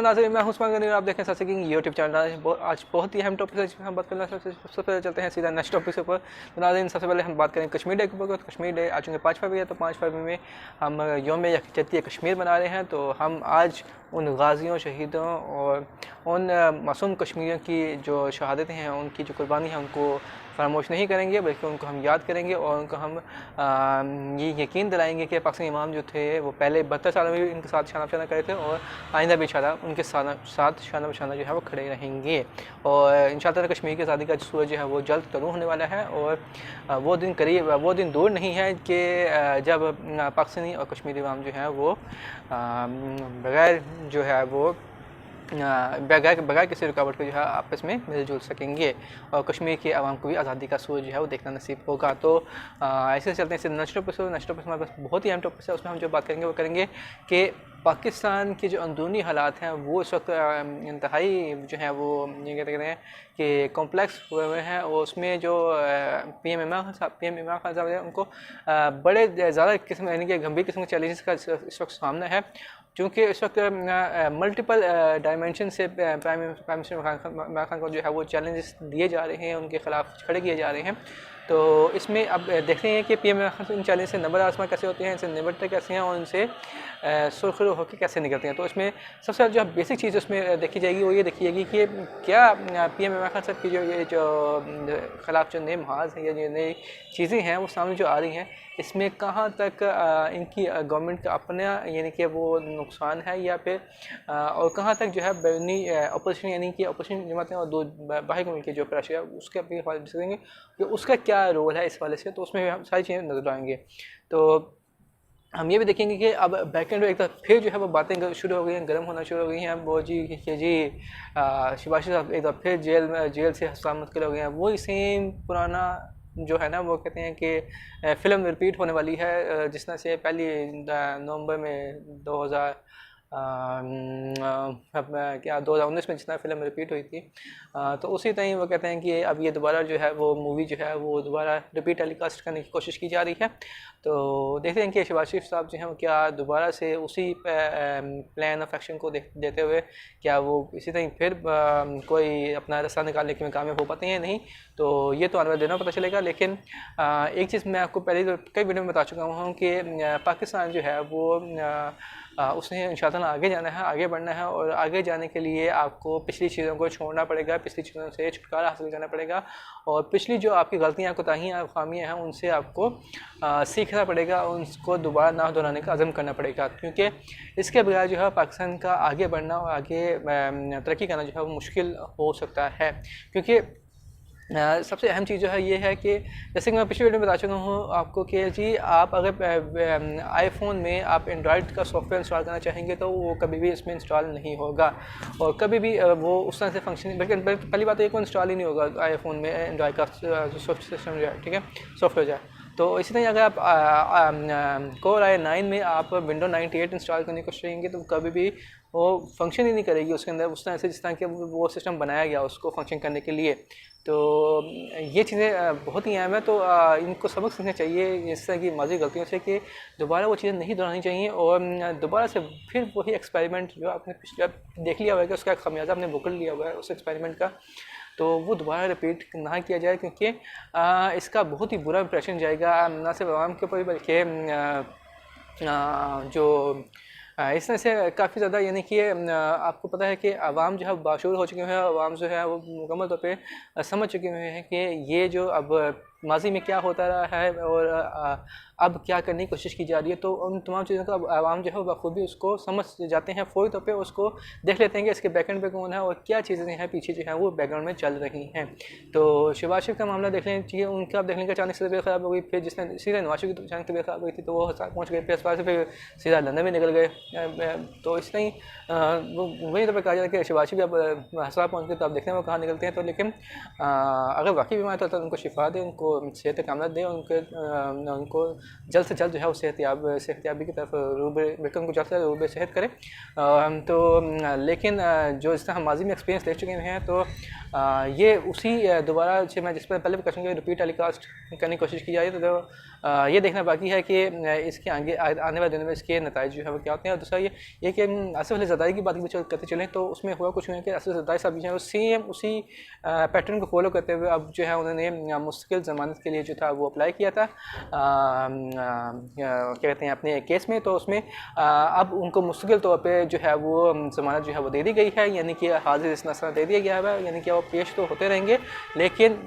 नाज़रीन, मैं हूं उस्मान गनी और आप देखें सच किंग यूट्यूब चैनल। आज बहुत ही अहम टॉपिक है जिसमें हम बात करना है। सबसे पहले चलते हैं सीधा नेक्स्ट टॉपिक के ऊपर। तो नाज़रीन, सबसे पहले हम बात करें कश्मीर डे के ऊपर। तो कश्मीर डे आज चूँकि 5 फरवरी है, तो 5 फरवरी में हम यौम यकजहती कश्मीर मना रहे हैं। तो हम आज उन गाजियों, शहीदों और उन मासूम कश्मीरियों की जो शहादतें हैं, उनकी जो कुर्बानी है, उनको फरामोश नहीं करेंगे, बल्कि उनको हम याद करेंगे और उनको हम ये यकीन दिलाएंगे कि पाकिस्तानी इमाम जो थे वो पहले 72 सालों में भी इनके साथ शाना बशाना करे थे और आइंदा भी इंशाल्लाह उनके साथ शाना बशाना जो है वो खड़े रहेंगे। और इंशाल्लाह कश्मीर की आज़ादी का सूरज जो है वो जल्द तलू होने वाला है। और वो दिन दूर नहीं है कि जब पाकिस्तानी और कश्मीरी इमाम जो है वो बगैर जो है वो बगैर किसी रुकावट के जो है आपस में मिलजुल सकेंगे और कश्मीर के आवाम को भी आज़ादी का सूरज जो है वो देखना नसीब होगा। तो ऐसे चलते हैं नेक्स्ट टॉपिक हमारे पास बहुत ही अहम टॉपिक है। उसमें हम जो बात करेंगे वो करेंगे कि पाकिस्तान के जो अंदरूनी हालात हैं वो इस वक्त इंतहाई जो है वो ये कहते हैं कि कॉम्प्लेक्स हुए हुए हैं। और उसमें जो पीएम इमरान खान साहब हैं, उनको बड़े ज़्यादा किस्म यानी कि गंभीर किस्म के चैलेंजेस का इस वक्त सामना है, क्योंकि इस वक्त मल्टीपल डायमेंशन से प्राइम मिनिस्टर इमरान खान को जो है वो चैलेंजेस दिए जा रहे हैं, उनके खिलाफ खड़े किए जा रहे हैं। तो इसमें अब देखते हैं कि पीएम इमरान खान इन चैलेंज से नंबर आसमान कैसे होते हैं, इनसे निपटते कैसे हैं और उनसे सुरखरू होकर कैसे निकलते हैं। तो इसमें सबसे जो बेसिक चीज़ उसमें देखी जाएगी वो ये देखी जाएगी कि क्या पीएम इमरान खान साहब की जो खिलाफ जो नए महाज हैं या जो नई चीज़ें हैं वो सामने जो आ रही हैं, इसमें कहाँ तक इनकी गवर्नमेंट का अपना यानी कि वो नुकसान है या फिर और कहाँ तक जो है बैरूनी अपोजिशन यानी कि अपोजिशन जमातें और दो बाहरी मुल्क के जो प्रेशर है उसके अपने हवाले से देंगे कि उसका क्या रोल है इस वाले से। तो उसमें हम सारी चीज़ें नजर आएंगे। तो हम ये भी देखेंगे कि अब बैकेंड में एक बार फिर जो है वो बातें शुरू हो गई हैं, गर्म होना शुरू हो गई हैं। वो जी शिवाशी साहब एक बार फिर जेल से सलामत के हो गए हैं। वही सेम पुराना जो है ना, वो कहते हैं कि फ़िल्म रिपीट होने वाली है, जिस तरह से पहली नवंबर में 2019 में जितना फ़िल्म रिपीट हुई थी, तो उसी तरह वो कहते हैं कि अब ये दोबारा जो है वो मूवी जो है वो दोबारा रिपीट टेलीकास्ट करने की कोशिश की जा रही है। तो देखते हैं कि शहबाज शरीफ साहब जो हैं क्या दोबारा से उसी प्लान ऑफ एक्शन को देते हुए क्या वो इसी तरह फिर कोई अपना रास्ता निकालने के में कामयाब हो पाते हैं नहीं। तो ये तो आने वाले दिनों पता चलेगा। लेकिन एक चीज़ मैं आपको पहले तो कई वीडियो में बता चुका हूँ कि पाकिस्तान जो है वो उसने इंशाअल्लाह आगे जाना है, आगे बढ़ना है। और आगे जाने के लिए आपको पिछली चीज़ों को छोड़ना पड़ेगा, पिछली चीज़ों से छुटकारा हासिल करना पड़ेगा और पिछली जो आपकी गलतियाँ, कोताहियाँ, खामियाँ हैं उनसे आपको सीखना पड़ेगा, उनको दोबारा ना दोहराने का अज़म करना पड़ेगा। क्योंकि इसके बगैर जो है पाकिस्तान का आगे बढ़ना और आगे तरक्की करना जो है वो मुश्किल हो सकता है। क्योंकि सबसे अहम चीज़ जो है ये है कि जैसे कि मैं पिछले वीडियो में बता चुका हूँ आपको कि जी आप अगर आईफोन में आप एंड्रॉयड का सॉफ्टवेयर इंस्टॉल करना चाहेंगे तो वो कभी भी इसमें इंस्टॉल नहीं होगा और कभी भी वो उस तरह से फंक्शन, बल्कि पहली बात तो ये को इंस्टॉल ही नहीं होगा आईफोन में एंड्रॉयड का सॉफ्ट सिस्टम जो है, ठीक है, सॉफ्टवेयर जो है। तो इसी तरह अगर आप कोर i9 में आप विंडो 98 इंस्टॉल करने की कोशिश करेंगे तो कभी भी वो फंक्शन ही नहीं करेगी उसके अंदर उस तरह से जिस तरह के वो सिस्टम बनाया गया उसको फंक्शन करने के लिए। तो ये चीज़ें बहुत ही अहम है। तो इनको सबक सीखना चाहिए इस तरह की माजी गलतियों से कि दोबारा वो चीज़ें नहीं दोहरानी चाहिए और दोबारा से फिर वही एक्सपेरिमेंट जो आपने पिछले देख लिया हुआ है कि उसका खमियाजा आपने भुगत लिया हुआ है उस एक्सपेरिमेंट का, तो वो दोबारा रिपीट ना किया जाए। क्योंकि इसका बहुत ही बुरा इंप्रेशन जाएगा ना सिर्फ आवाम के ऊपर बल्कि जो इस तरह से काफ़ी ज़्यादा यानी कि आपको पता है कि आवाम जो है बाशूर हो चुके हैं, आवाम जो है वो मुकम्मल तौर पे समझ चुके हुए हैं कि ये जो अब माजी में क्या होता रहा है और अब क्या करने की कोशिश की जा रही है। तो उन तमाम चीज़ों का आवाम जो है बखूबी उसको समझ जाते हैं, फ़ौरी तौर पे उसको देख लेते हैं कि इसके बैकएंड पे कौन है और क्या चीज़ें हैं पीछे जो है वो बैकग्राउंड में चल रही हैं। तो शहबाज शरीफ का मामला देख लेना चाहिए, उनका आप देखने का अचानक से तबीयत ख़राब हो गई, फिर जिसने सीधा नवाज शरीफ की अचानक तबीयत ख़राब हुई थी तो वो अस्पताल पहुँच गए, फिर अस्पताल से फिर सीधा लंदन में निकल गए। तो इस तरह वही तो कहा जाता है कि शहबाज शरीफ अब अस्पताल पहुँच गए तो आप देखते हैं वो कहाँ निकलते हैं। तो लेकिन अगर वाकई बीमार तो उनको शिफा दें, उनको सेहत कामयाब दे, उनको जल्द से जल्द जो है वो सेहतयाबी की तरफ बिल्कुल उनको जल्द से जल्द रूबे सेहत करें। तो लेकिन जो इस तरह हम माजी में एक्सपीरियंस देख चुके हैं, तो ये उसी दोबारा से मैं जिस पर पहले भी क्वेश्चन रिपीट टेलीकास्ट करने की कोशिश की जाए, तो ये देखना बाकी है कि इसके आगे आने वाले दिनों में इसके नतीजे जो है वो क्या होते हैं। और दूसरा ये कि आसिफ अली ज़रदारी की बात भी करते चलें, तो उसमें हुआ कुछ हुआ कि आसिफ ज़रदारी साहब जो है वो सेम उसी पैटर्न को फॉलो करते हुए अब जो है उन्होंने मुस्तकिल ज़मानत के लिए जो था वो अप्लाई किया था क्या कहते हैं अपने केस में। तो उसमें अब उनको मुस्तकिल तौर पर जो है वो ज़मानत जो है वो दे दी गई है, यानी कि हाजिर इस नसर दे दिया गया है, यानी कि वो पेश तो होते रहेंगे, लेकिन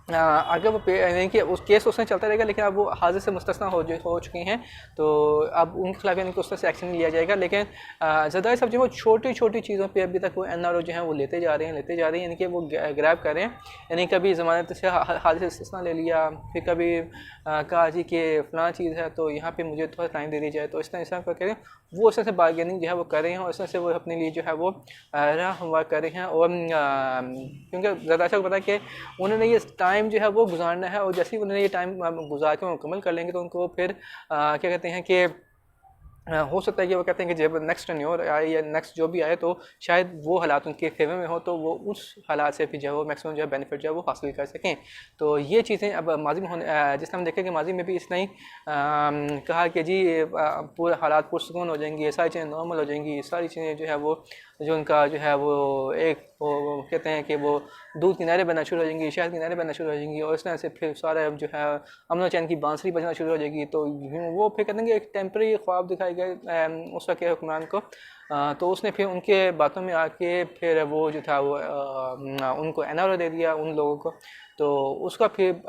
अगर वो यानी कि उस केस उसमें चलता रहेगा, लेकिन अब वो हाजिर से मुस्तस्ना हो चुकी हैं, तो अब उनके खिलाफ यानी कि उस तरह से एक्शन नहीं लिया जाएगा। लेकिन ज़रदारी साहब जो वो छोटी छोटी चीज़ों पे अभी तक वो NRO जो है वो लेते जा रहे हैं, यानी कि वो ग्रैब कर रहे हैं, यानी कभी ज़मानत से हाजिर से मुस्तस्ना ले लिया, फिर कभी कहा जी कि फ़लाँ चीज़ है तो यहाँ पर मुझे थोड़ा टाइम दे दी जाए, तो इस तरह कर करें वो इस तरह से बार्गेनिंग जो है वो कर रहे हैं, और इस तरह से वो अपने लिए जो है वो राह हमवार कर रहे हैं। और क्योंकि ज़रदारी साहब को पता है कि उन्होंने ये टाइम जो है वो गुजारना है, और जैसे ही उन्होंने ये टाइम गुजार के मुकम्मल कर लेंगे, तो उनको फिर क्या कहते हैं कि हो सकता है कि वो कहते हैं कि जब नेक्स्ट टेन्योर आए या नेक्स्ट जो भी आए, तो शायद वो हालात उनके फेवर में हो, तो वो उस हालात से फिर जो है वो मैक्सिमम जो है बेनिफिट जो है वो हासिल कर सकें। तो ये चीज़ें अब माजी में होने, जिस तरह हम देखें कि माजी में भी इसने कहा कि जी पूरे हालात पुरसकून हो जाएंगी, सारी चीज़ें नॉर्मल हो जाएंगी, सारी चीज़ें जो है वो जो उनका जो है वो एक वो कहते हैं कि वो दूध किनारे बनना शुरू हो जाएंगी, शहद किनारे बनना शुरू हो जाएंगी, और इस तरह से फिर सारा जो है अमन चैन की बांसुरी बजना शुरू हो जाएगी। तो वो फिर कहते हैं कि एक टेम्परेरी ख्वाब दिखाई गए उस वक्त के हुक्मरान को, तो उसने फिर उनके बातों में आके फिर वो जो था वो उनको NRO दे दिया उन लोगों को। तो उसका फिर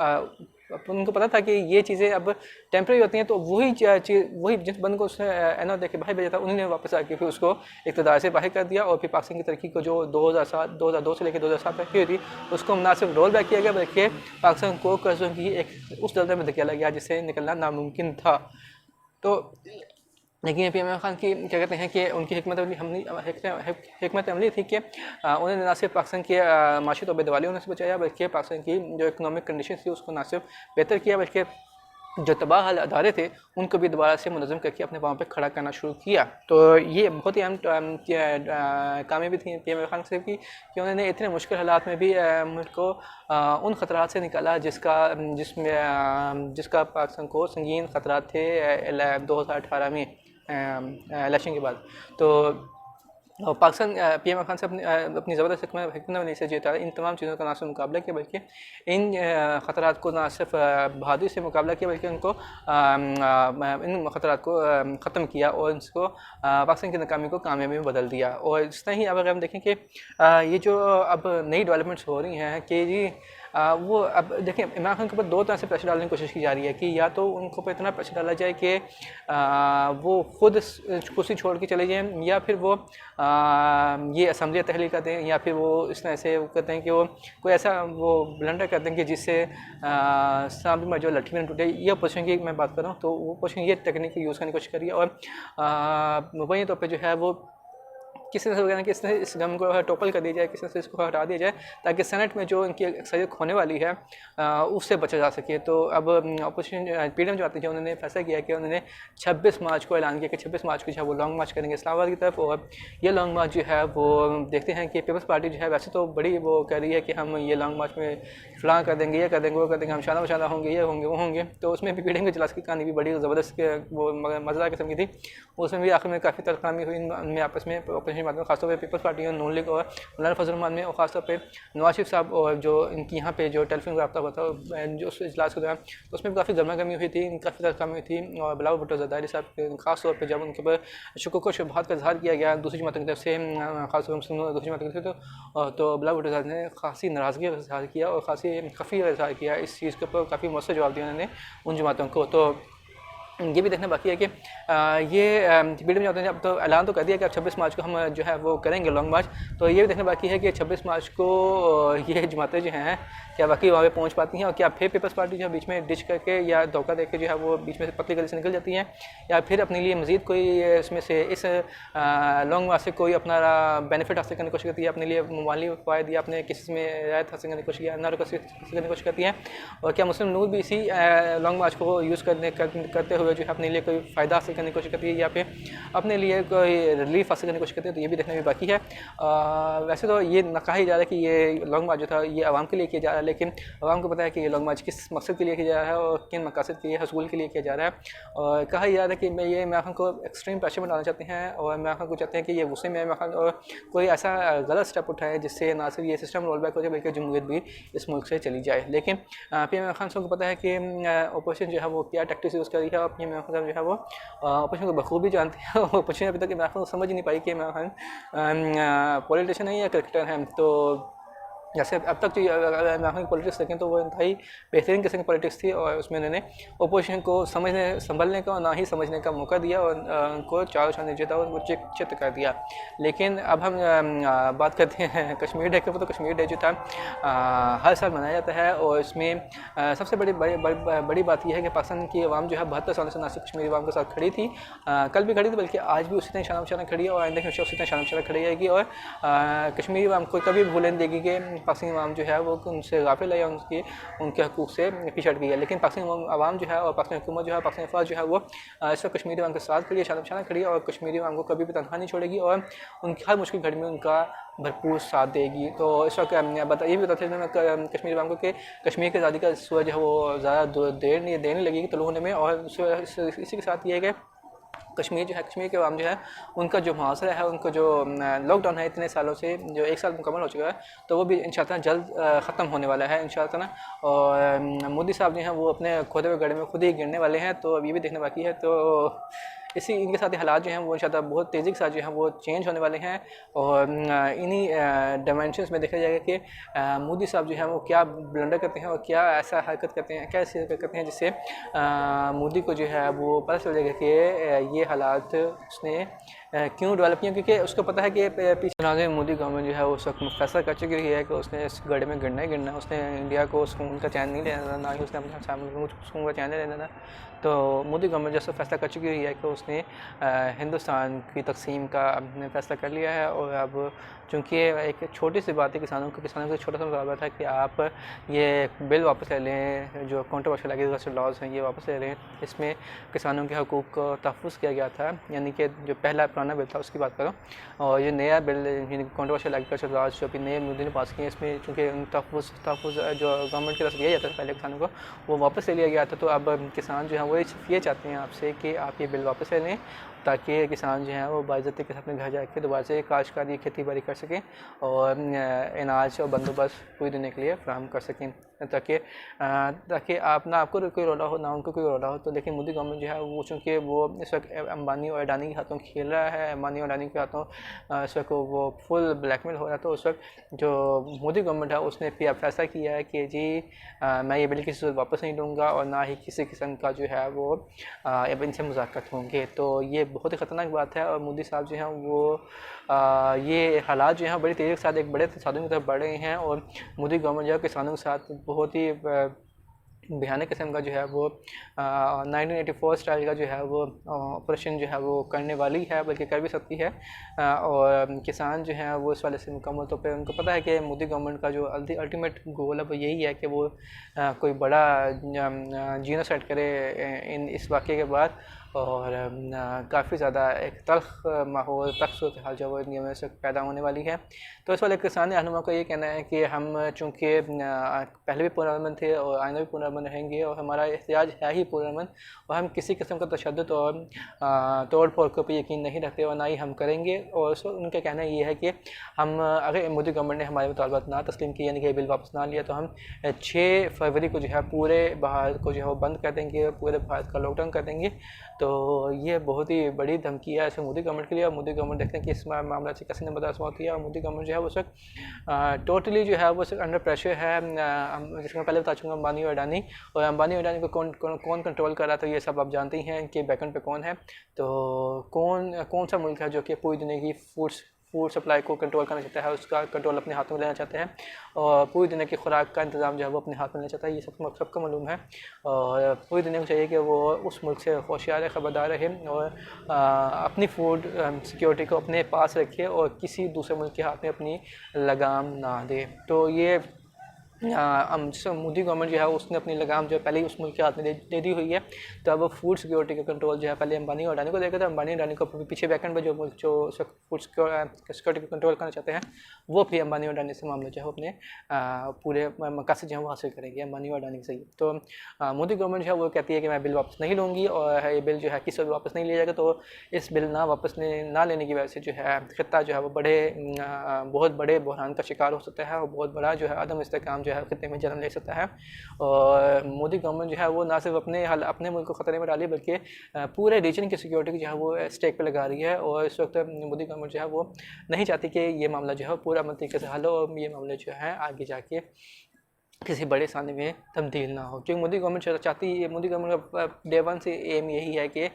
उनको पता था कि ये चीज़ें अब टेम्परेरी होती हैं, तो वही जिस बंद को उसने NRO दे के बाहर भेजा था, उन्होंने वापस आके फिर उसको इक़्तिदार से बाहर कर दिया, और फिर पाकिस्तान की तरक्की को जो 2002 से लेकर 2007 तक की हुई थी, उसको ना सिर्फ रोल बैक किया गया, बल्कि पाकिस्तान को कर्ज़ों की एक उस दलदल में धकेला गया जिससे निकलना नामुमकिन था। तो लेकिन पीएम खान की क्या कहते हैं कि उनकी हिकमत अमली थी कि उन्होंने ना सिर्फ पाकिस्तान के माशी तौर पर दिवाली होने से बचाया, बल्कि पाकिस्तान की जो इकनॉमिक कंडीशन थी उसको ना सिर्फ बेहतर किया, बल्कि जो तबाह हाल अदारे थे उनको भी दोबारा से मुनज़्ज़म करके अपने पाँव पे खड़ा करना शुरू किया। तो ये बहुत ही अहम कामयाबी थी पीएम खान साहब की कि उन्होंने इतने मुश्किल हालात में भी मुल्क को उन ख़तरात से निकाला जिसका पाकिस्तान को संगीन ख़तरात थे 2018 में इलेक्शन के बाद। तो पाकिस्तान पीएम खान से अपनी ज़बरदस्त हिकमत से जीता इन तमाम चीज़ों का ना सिर्फ मुकाबला किया, बल्कि इन ख़तरात को ना सिर्फ बहादुरी से मुकाबला किया, बल्कि उनको इन ख़तरात को ख़त्म किया और इसको पाकिस्तान की नाकामी को कामयाबी में बदल दिया। और इस तरह ही अब अगर हम देखें कि ये जो अब नई डेवलपमेंट्स हो रही हैं कि जी वो अब देखिए इमरान खान के ऊपर दो तरह से प्रेशर डालने की कोशिश की जा रही है कि या तो उनको पर इतना प्रेशर डाला जाए कि वो खुद कुर्सी छोड़ के चले जाएँ, या फिर वो ये असम्बलियाँ तहलील कर दें, या फिर वो इस तरह से वो कहते हैं कि वो कोई ऐसा वो ब्लंडर कर दें कि जिससे सांप में जो लट्ठी में टूटे। ये अपोजिशन की मैं बात कर रहा हूँ, तो वो अपोजिशन ये टेक्निक यूज़ करने की कोशिश करी है, और वही तौर पर जो है वो किसी तरह वगैरह किस तरह इस गम को टोपल कर दिया जाए, किस तरह से इसको हटा दिया जाए, ताकि सेनेट में जो इनकी अक्सरियत होने वाली है उससे बचा जा सके। तो अब अपोजिशन पीडीएम जो आती है उन्होंने फैसला किया कि उन्होंने 26 मार्च को ऐलान किया कि 26 मार्च को जो है वो लॉन्ग मार्च करेंगे इस्लामाबाद की तरफ। और ये लॉन्ग मार्च जो है वो देखते हैं कि पीपल्स पार्टी जो है वैसे तो बड़ी वो कह रही है कि हम ये लॉन्ग मार्च में फलां कर देंगे, ये कर देंगे, वो कर देंगे, हम शाना वशाना होंगे, ये होंगे, वो होंगे। तो उसमें भी पीडीएम के इजलास की कहानी भी बड़ी ज़बरदस्त वो मज़ेदार किस्म की थी। उसमें भी आखिर में काफ़ी तलखामी हुई इनमें आपस में अपोजिशन बात में, खासतौर पर पीपल्स पार्टी और नून लीग और मौलाना फजल रहमान में, और ख़ासतौर पे नवाज शरीफ साहब और जो इनकी यहाँ पे जो टेलीफोन रब्ता हुआ था जो उस इजलास के दौरान, तो उसमें भी काफ़ी गर्मा गर्मी हुई थी, काफ़ी तलखामी हुई थी। और बिलावल भुट्टो ज़रदारी साहब के खासतौर पर जब उनके ऊपर शुक्र शुबहात का इजहार किया गया दूसरी जमातों की तरफ से, खासतौर पर मुस्लिम दूसरी जमातों की तरफ, तो बिलावल भुट्टो साहब ने खासी नाराज़गी का इजहार किया और खासी खफी का इजहार किया। इस चीज़ के ऊपर काफ़ी मौसर जवाब दिया उन्होंने उन जमातों को। तो ये भी देखना बाकी है कि ये वीडियो में जाते हैं। अब तो ऐलान तो कर दिया कि अब 26 मार्च को हम जो है वो करेंगे लॉन्ग मार्च। तो ये भी देखना बाकी है कि 26 मार्च को ये जमातें जो हैं क्या वाकई वहाँ पे पहुँच पाती हैं, और क्या फिर पीपल्स पार्टी जो है बीच में डिच करके या धोखा दे के जो है वो बीच में से पतली गली से निकल जाती हैं, या फिर अपने लिए मज़ीद कोई इसमें से इस लॉन्ग मार्च से कोई अपना बेनिफिट हासिल करने की कोशिश करती है, अपने लिए माली फ़ायदा या अपने किसी में रियायत हासिल करने की कोशिश, नारों हासिल करने की कोशिश करती हैं। और क्या मुस्लिम नूर भी इसी लॉन्ग मार्च को यूज़ करते हुए जो है अपने लिए कोई फ़ायदा हासिल करने की कोशिश करती है, या फिर अपने लिए कोई रिलीफ हासिल करने की कोशिश करती है। तो ये भी देखना भी बाकी है। वैसे तो ये न कहा ही जा रहा है कि ये लॉन्ग मार्च जो था ये आवाम के लिए किया जा रहा है, लेकिन आवाम को पता है कि ये लॉन्ग मार्च किस मकसद के लिए किया जा रहा है और किन मकासद के लिए हसूल के लिए किया जा रहा है। और कहा ही जा रहा है कि ये इमरान खान को एक्सट्रीम प्रेशर में डालना चाहते हैं, और इमरान खान को चाहते हैं कि ये गुस्से में इमरान खान और कोई ऐसा गलत स्टेप उठाए जिससे ना सिर्फ ये सिस्टम रोल बैक हो जाए बल्कि जमहूरियत भी इस मुल्क से चली जाए। लेकिन पी इमरान खान को पता है कि अपोजिशन जो है वो क्या टैक्टिक्स यूज़ कर रही है, और पी इमरान खान जो है वो अपोजिशन को बखूबी जानते हैं। अपोजिशन अभी तक इमरान खान को समझ ही नहीं पाई कि इमरान खान पॉलिटिशियन है या क्रिकेटर हैं। तो जैसे अब तक जो इमरान खान की पॉलिटिक्स देखें तो वो इंतहाई बेहतरीन किस्म की पॉलिटिक्स थी, और उसमें उन्होंने अपोजिशन को संभलने का और ना ही समझने का मौका दिया, और उनको चारों चांद जीता और वो चित कर दिया। लेकिन अब हम बात करते हैं कश्मीर डे के ऊपर। तो कश्मीर डे जो था हर साल मनाया जाता है, और इसमें सबसे बड़ी बात यह है कि पाकिस्तान की आवाम जो है 72 सालों से ना सिर्फ कश्मीरी आवाम के साथ खड़ी थी, कल भी खड़ी थी, बल्कि आज भी उसी तरह शाना बशाना खड़ी है, और आइंदा हमेशा उसी तरह शाना बशाना खड़ी रहेगी। और कश्मीरी आवाम को कभी भूलने नहीं देगी कि पाकिस्तानी आवाम जो है वो उनसे गाफिल है या उनके हकूक़ से पीछे हट गई है। लेकिन पाकिस्तानी आवाम जो है और पाकिस्तानी हुकूमत जो है, पाकिस्तानी फ़ौज जो है वो इस वक्त कश्मीरी आवाम के साथ खड़ी है, शाना बशाना खड़ी है, और कश्मीरी आवाम को कभी भी तनहा नहीं छोड़ेगी, और उनकी हर मुश्किल घड़ी में उनका भरपूर साथ देगी। तो इस वक्त ये भी बताते हैं कश्मीरी आवाम को कि कश्मीर की आज़ादी का सूरज है वो ज़्यादा देर नहीं लगेगी तलू होने में। और इसी के साथ ये है कि कश्मीर के अवाम जो है उनका जो मुहासरा है, उनको जो लॉकडाउन है इतने सालों से, जो 1 साल मुकम्मल हो चुका है, तो वो भी इंशाअल्लाह जल्द ख़त्म होने वाला है इंशाअल्लाह। और मोदी साहब जो हैं वो अपने खोदे हुए गड्ढे में खुद ही गिरने वाले हैं। तो अब ये भी देखना बाकी है। तो इनके साथ हालात जो हैं वो इंशाअल्लाह बहुत तेज़ी के साथ जो है वो चेंज होने वाले हैं, और इन्हीं डायमेंशंस में देखा जाएगा कि मोदी साहब जो हैं वो क्या ब्लंडर करते हैं और क्या ऐसा हरकत करते हैं, क्या ऐसी हरकत करते हैं जिससे मोदी को जो है वो पता चल जाएगा कि ये हालात उसने क्यों डेवलप किया, क्योंकि उसको पता है कि पीछे मोदी गवर्नमेंट जो है उस वक्त फैसला कर चुकी है कि उसने इस गड्ढे में गिरना ही गिरना है। उसने इंडिया को सुकून का चैन नहीं लेना था, ना ही उसने अपने सुकून का चैन लेना था। तो मोदी गवर्नमेंट जैसा फैसला कर चुकी है कि उसने हिंदुस्तान की तकसीम का अपने फैसला कर लिया है। और अब चूँकि एक छोटी सी बात है किसानों को छोटा सा मुतालबा था कि आप ये बिल वापस ले लें, जो काउंटरवर्शियल एग्रीकल्चर लॉज हैं ये वापस ले लें। इसमें किसानों के हकूक़ को तहफ़्फ़ुज़ किया गया था, यानी कि जो पहला पुराना बिल था उसकी बात करो, और ये नया बिल काउंटरवर्शियल एग्रीकल्चर लॉज जो अभी नए मोदी ने पास किए, इसमें चूँकि तहफ़्फ़ुज़ जो गवर्नमेंट की तरफ से दिया जाता था पहले किसानों को, वो वापस ले लिया गया था। तो अब किसान जो है वो ये चाहते हैं आपसे कि आप ये बिल वापस ले लें, ताकि किसान जो हैं वो बाइज़्ज़ती के साथ अपने घर जाके दोबारा से काश्तकारी खेती बाड़ी कर सकें और अनाज और बंदोबस्त पूरी दुनिया के लिए फराहम कर सकें, ताकि आप ना आपको कोई रोला हो ना उनको कोई रोला हो। तो लेकिन मोदी गवर्नमेंट जो है वो चूँकि वो इस वक्त अंबानी और अडानी के हाथों खेल रहा है, अंबानी और अडानी के हाथों इस वक्त वो फुल ब्लैकमेल हो रहा है। तो उस वक्त जो मोदी गवर्नमेंट है उसने फिर फैसला किया है कि जी मैं ये बिल किसी से वापस नहीं दूँगा, और ना ही किसी किस्म का जो है वो अब इनसे मुज़ाकरात होंगे। तो ये बहुत ही ख़तरनाक बात है, और मोदी साहब जो हैं वो ये हालात जो हैं बड़ी तेज़ी के साथ एक बड़े तसादुम की तरफ बढ़ रहे हैं, और मोदी गवर्नमेंट जो है किसानों के साथ बहुत ही भयानक किस्म का जो है वो 1984 स्टाइल का जो है वो ऑपरेशन जो है वो करने वाली है, बल्कि कर भी सकती है। और किसान जो हैं वो इस वाले से मुकम्मल तौर पे उनको पता है कि मोदी गवर्नमेंट का जो अल्टीमेट गोल है वो यही है कि वो कोई बड़ा जीनोसाइड करे इस वाक़े के बाद, और काफ़ी ज़्यादा एक तल्ख़ माहौल तल्ख़ सूरत हाल जो वो इंडिया में से पैदा होने वाली है। तो इस वाले किसान रहनुमा का ये कहना है कि हम चूँकि पहले भी पुरअमन थे और आइंदा भी पुरअमन रहेंगे, और हमारा एहतियाज है ही पुरअमन, और हम किसी किस्म का तशद्दुद और तोड़ फोड़ के ऊपर यकीन नहीं रखते और ना ही हम करेंगे। और उनका कहना ये है कि हम अगर मोदी गवर्नमेंट ने हमारे मुतालबात ना तस्लीम किए, यानी कि बिल वापस ना लिया, तो हम 6 फरवरी को जो है पूरे भारत को जो है वो बंद कर देंगे, पूरे भारत का लॉकडाउन कर देंगे। तो तो ये बहुत ही बड़ी धमकी है ऐसे मोदी गवर्नमेंट के लिए। और मोदी गवर्नमेंट देखते हैं कि इस मामला से कैसे बर्दाश्त होती है। और मोदी गवर्नमेंट जो है वो सिर्फ टोटली जो है वो सिर्फ अंडर प्रेशर है। जैसे मैं पहले बता चुका अंबानी और अडानी, और अंबानी और अडानी को कौन कंट्रोल कर रहा था ये सब आप जानते ही हैं कि बैकएंड पे कौन है। तो कौन सा मुल्क है जो कि पूरी दुनिया की फूड सप्लाई को कंट्रोल करना चाहता है, उसका कंट्रोल अपने हाथों में लेना चाहते हैं और पूरी दुनिया की खुराक का इंतज़ाम जो है वो अपने हाथ में लेना चाहता है। ये सबको मालूम है और पूरी दुनिया को चाहिए कि वो उस मुल्क से होशियार है, खबरदार रहे और अपनी फूड सिक्योरिटी को अपने पास रखे और किसी दूसरे मुल्क के हाथ में अपनी लगाम ना दे। तो ये मोदी गवर्नमेंट जो है उसने अपनी लगाम जो है पहले ही उस मुल्क के हाथ में दे दी हुई है। तो अब फूड सिक्योरिटी का कंट्रोल जो है पहले अंबानी और अडानी को देगा, तो अंबानी अडानी को पीछे बैकेंड में जो मुल्क जो फूड सिक्योरिटी को कंट्रोल करना चाहते हैं वो फिर अंबानी और अडानी से मामले जो है अपने पूरे मकासद जो है वो हासिल करेंगे अंबानी और अडानी से ही। तो मोदी गवर्नमेंट जो है वो कहती है कि मैं बिल वापस नहीं लूँगी और ये बिल जो है किसी भी वापस नहीं लिया जाएगा। तो इस बिल वापस ना लेने की वजह से जो है खित्ता जो है वो बहुत बड़े बहरान का शिकार हो सकता है और बहुत बड़ा जो है अदम इस्तेहकाम जो है खित्ते में जन्म ले सकता है। और मोदी गवर्नमेंट जो है वो ना सिर्फ अपने मुल्क को ख़तरे में डाली बल्कि पूरे रीजन की सिक्योरिटी जो है वो स्टेक पे लगा रही है। और इस वक्त मोदी गवर्नमेंट जो है वो नहीं चाहती कि ये मामला जो है पूरा अमन तरीके से हल हो और ये मामले जो है आगे जाके किसी बड़े साने में तब्दील ना हो। क्योंकि मोदी गवर्नमेंट चाहती है, मोदी गवर्नमेंट का डे वन से एम यही है कि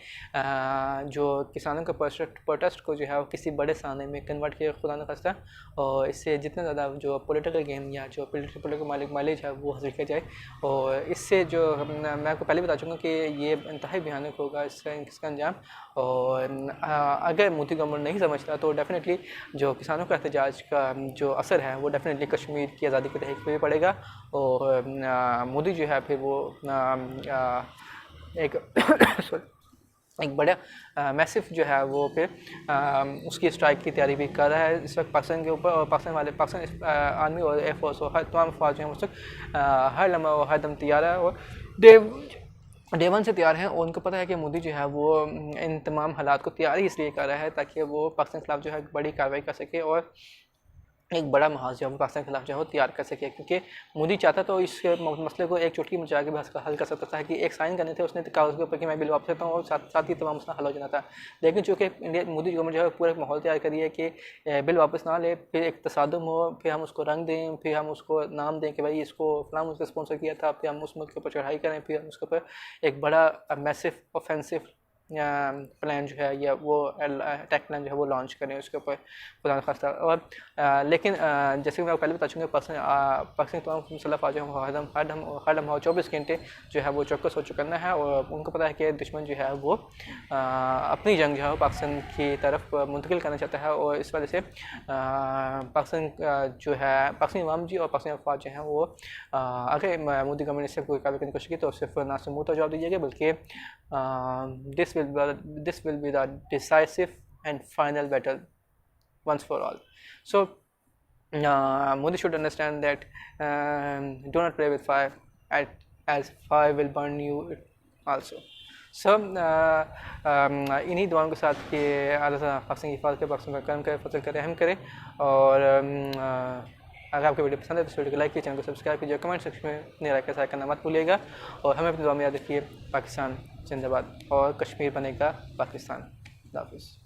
जो किसानों का प्रोटेस्ट को जो है वो किसी बड़े साने में कन्वर्ट किया खुदा न खास्ता, और इससे जितना ज़्यादा जो पॉलिटिकल गेम या जो पॉलिटिकल माइलेज है वो हासिल किया जाए। और इससे जो मैं आपको पहले बता चूँगा कि ये इंतहाई भयानक होगा इसका अंजाम। और अगर मोदी गवर्नमेंट नहीं समझता तो डेफिनेटली जो किसानों का एहतजाज का जो असर है वो डेफिनेटली कश्मीर की आज़ादी के तहरीक पर भी पड़ेगा। और मोदी जो है फिर वो एक बड़ा मैसिव जो है वो फिर उसकी स्ट्राइक की तैयारी भी कर रहा है इस वक्त पाकिस्तान के ऊपर। और पाकिस्तान आर्मी और एयरफोर्स और हर तमाम अफवाज जो हैं उस वक्त हर लम्हा और हर दम तैयार है और डे वन से तैयार हैं। और उनको पता है कि मोदी जो है वो इन तमाम हालात को तैयार ही इसलिए कर रहा है ताकि वो पाकिस्तान के खिलाफ जो है बड़ी कार्रवाई कर सके और एक बड़ा महाज जो है वो पाकिस्तान के खिलाफ जो है वो तैयार कर सके। क्योंकि मोदी चाहता तो इस मसले को एक चुटकी में जाके बस हल कर सकता था कि एक साइन करने थे उसने कागज़ के ऊपर कि मैं बिल वापस लेता हूँ और साथ ही तमाम मसला हल हो जाना था। लेकिन चूँकि मोदी गवर्नमेंट जो है पूरा माहौल तैयार करी है कि बिल वापस ना ले, फिर एक तसादुम हो, फिर हम उसको रंग दें, फिर हम उसको नाम दें कि भाई इसको फलां मुल्क ने स्पॉन्सर किया था, फिर हम उस मुल्क के ऊपर चढ़ाई करें, फिर हम उसके ऊपर एक बड़ा मैसिव ऑफेंसिव प्लान जो है या वो अटैक प्लान जो है वो लॉन्च करें उसके ऊपर खुदा न खास्ता। और लेकिन जैसे कि मैं पहले बता चुका पाकिस्तान तमाम मुसल्लह फ़ौजों को हर लम्हा 24 घंटे जो है वो चौकस हो चुका है और उनको पता है कि दुश्मन जो है वो अपनी जंग जो है पाकिस्तान की तरफ मुंतकिल करना चाहता है। और इस वजह से पाकिस्तान जो है पाकिस्तानी अवाम जी और पाकिस्तानी अफवाज जो हैं वो अगर मोदी गवर्नमेंट इससे कोई कार्रवाई करने की कोशिश की तो सिर्फ ना सिर्फ मुँह तो जवाब दीजिएगा बल्कि this will be the decisive and final battle once for all. So Modi should understand that do not play with fire as fire will burn you also. So इन्हीं दुआओं के साथ कि अल्लाह पाकिस्तान की हिफाज़त के पाकिस्तान का कर्म करे, फजल करे, रहम करे। और अगर आपको वीडियो पसंद है तो इस वीडियो को लाइक कीजिए, चैनल को सब्सक्राइब कीजिए, कमेंट सेक्शन में अपनी राय का साझा करना मत भूलिएगा। और हमें अपनी दुआ में याद रखिए। पाकिस्तान जिंदाबाद और कश्मीर बनेगा पाकिस्तान। अल्लाह हाफ़िज़।